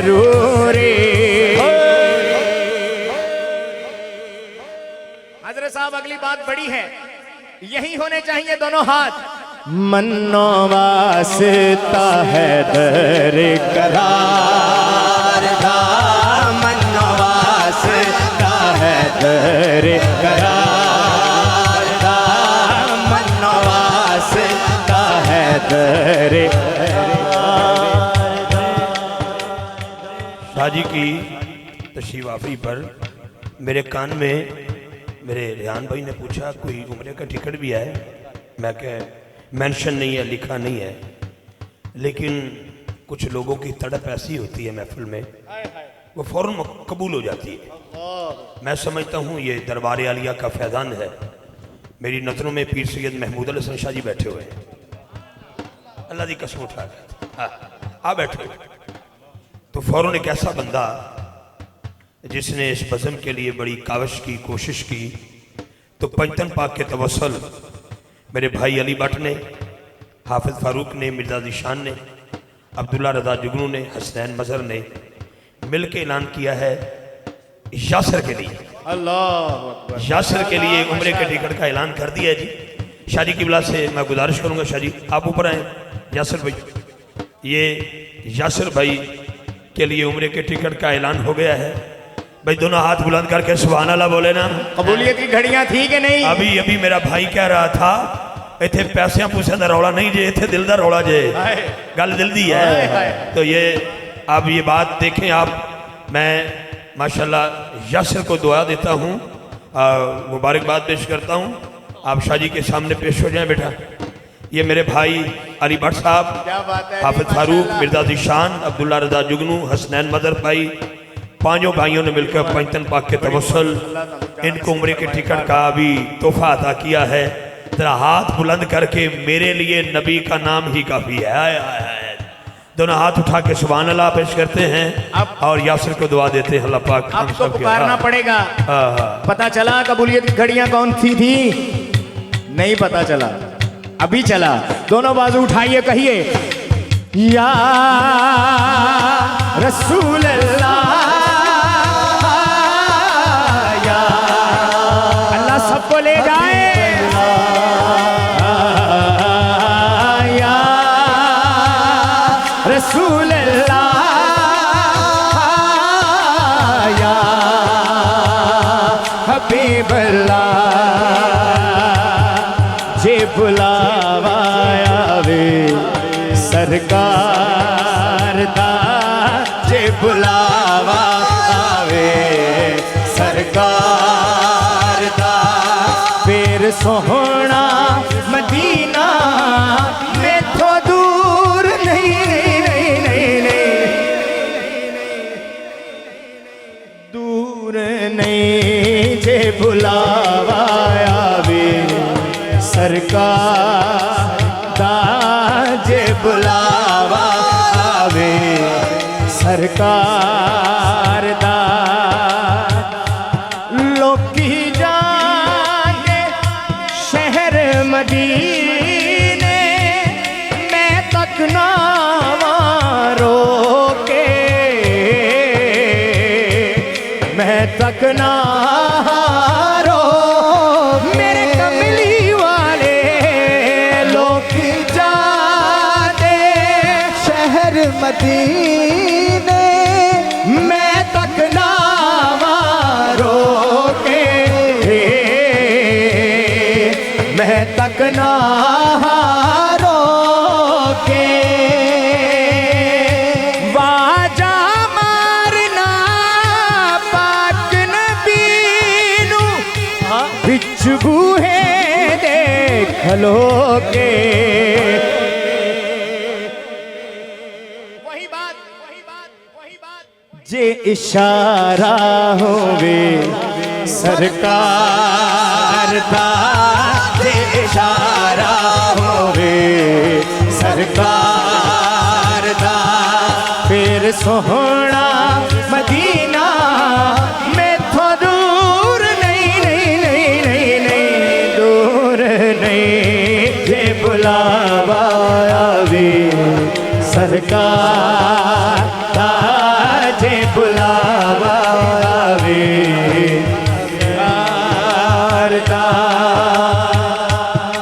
जरूरी। हजरत साहब अगली बात बड़ी है, यही होने चाहिए दोनों हाथ। मन्नो वास्ता है दर करार दा, मन्नो वास्ता है दर करार दा, मन्नो वास्ता है दर। शाजी की तशरीफ आफरी पर मेरे कान में मेरे रेहान भाई ने पूछा कोई उम्रे का टिकट भी है। मैं कह मेंशन नहीं है, लिखा नहीं है, लेकिन कुछ लोगों की तड़प ऐसी होती है महफिल में, वो फौरन कबूल हो जाती है। मैं समझता हूँ ये दरबार आलिया का फैज़ान है। मेरी नज़रों में पीर सैयद महमूद अल हसन शाह जी बैठे हुए हैं, अल्लाह की कसम उठा के आ बैठे हुए। तो फौरन एक ऐसा बंदा जिसने इस बज़म के लिए बड़ी काविश की, कोशिश की, तो पंचतन पाक के तवस्सल मेरे भाई अली भट्ट ने, हाफिज़ फारूक ने, मिर्ज़ा ज़ीशान ने, अब्दुल्ला रज़ा जुगनू ने, हसनैन मज़हर ने मिल के ऐलान किया है यासर के लिए, अल्लाह यासर के लिए उम्रे के टिकट का ऐलान कर दिया है जी। शादी की बिला से मैं गुजारिश करूँगा शाह जी आप ऊपर आए। यासर भाई, ये यासर भाई के लिए उम्रे के टिकट का ऐलान हो गया है। भाई दोनों हाथ बुलंद करके सुभान अल्लाह बोले ना। कबूलियत की घड़ियां थी कि नहीं? अभी अभी मेरा भाई कह रहा था इतने पैसों पूछे का रौला नहीं जे, इतने दिल का रौला जे, गल दिल दी है। तो ये आप ये बात देखें आप, मैं माशाल्लाह यासर को दुआ देता हूँ, मुबारकबाद पेश करता हूँ। आप शाह जी के सामने पेश हो जाएं बेटा। ये मेरे भाई अली भट्ट साहब, हाफिज़ फारूक, मिर्ज़ा ज़ीशान, अब्दुल्ला रज़ा जुगनू, हसनैन मज़हर भाई, पांचों भाइयों ने मिलकर पंचतन पाक के तवस्सल इनको उम्रे के टिकट का भी तोहफा अता किया है। तेरा हाथ बुलंद करके मेरे लिए नबी का नाम ही काफ़ी है। आए आए आए। दोनों हाथ उठा के सुभान अल्लाह पेश करते हैं और यासर को दुआ देते हैं अल्लाह पाक हम आपको सब पुकारना पड़ेगा। पता चला कबूलियत की घड़ियां कौन सी थी? नहीं पता चला, अभी चला। दोनों बाजू उठाइए, कहिए या रसूल अल्लाह, या अल्लाह सबको ले जाए। या रसूल अल्लाह, या हबीब अल्लाह, जे बुलावा आवे सरकार दा, जे बुलावा आवे सरकार दा, फिर सोहना मदीना मैथों दूर नहीं नहीं नहीं नहीं नहीं दूर नहीं, जे बुलावा आवे सरकार दा, जे बुलावा आवे सरकार दा। लोकी जाने शहर मदीने, मैं तक ना रोके, मैं तक ना रो मेरे कमली वाले। लोग जाने शहर मदीने, मैं तक ना रोके, मैं तक ना रोके। वाजा मारना पाक नबीनू, बिच बूहे देख लो के। वही बात जे इशारा होवे सरकार दा, जे इशारा होवे सरकार दा, फिर सोहना मदीना मैथों दूर नहीं नहीं नहीं नहीं नहीं दूर नहीं, जे बुलावा आवे सरकार